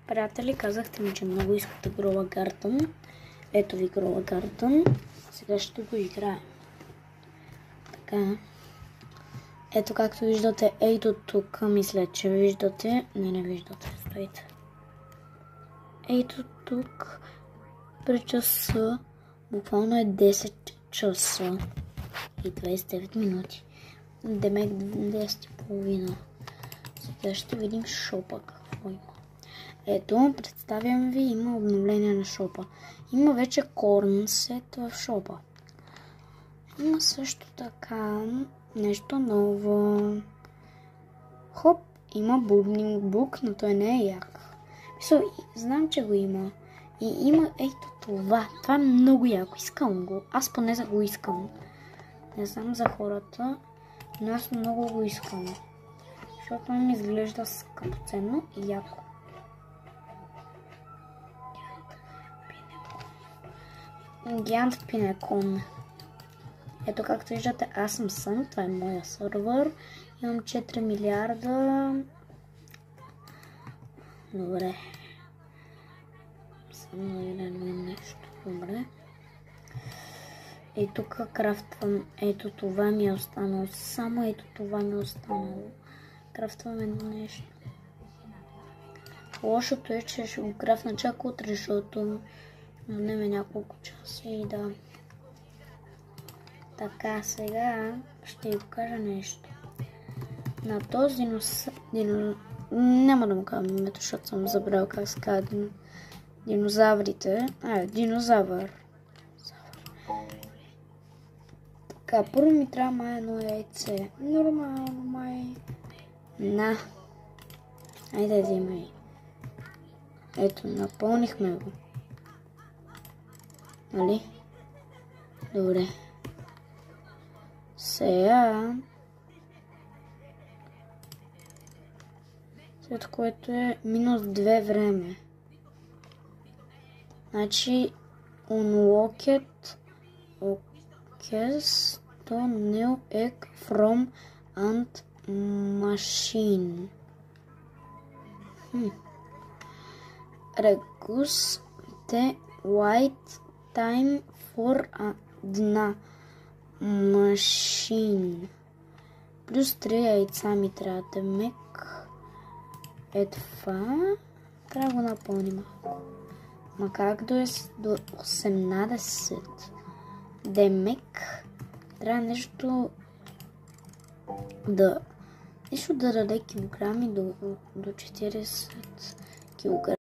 Приятели, казахте ми, че много искате Grow a Garden. Ето ви Grow a Garden. Сега ще го играем. Така. Ето както виждате, ето тук, мисля, че виждате. Не виждате, стойте. Ето тук при часа, буквално е 10 часа и 29 минути. Демек 10:30. Сега ще видим шопа какво има. Ето, представям ви, има обновление на шопа. Има вече корн сет в шопа. Има също така нещо ново. Хоп, има бурнинг бук, но той не е як. Знам, че го има. И има ето това. Това е много яко. Искам го. Аз поне го искам. Не знам за хората, но аз много го искам. Защото ми изглежда скъпоценно и яко. Гигант Пинекон. Ето както виждате, аз съм сън. Това е моя сървър. Имам 4 милиарда. Добре. Само да видим нещо. Добре. И тук крафтвам. Ето това ми е останало. Само ето това ми е останало. Крафтвам едно нещо. Лошото е, че ще го крафтна чак утре, защото отнеме няколко часа и да. Така, сега ще ви покажа нещо. На този няма да му казвам името, защото съм забрал как се казва динозаврите. Динозавър. Така, първо ми трябва едно яйце. Нормално, май. На. Айде, взимай. Ето, напълнихме го. Нали? Добре. Сега. След което е минус 2 време. Значи, unlocked to new egg from ant machine. Reduce the wait time for a machine. Плюс 3 яйца ми трябва да мек. Ето това. Трябва да го напълним. Ма как до 18? Демек. Трябва нещо да даде килограми до 40 килограма.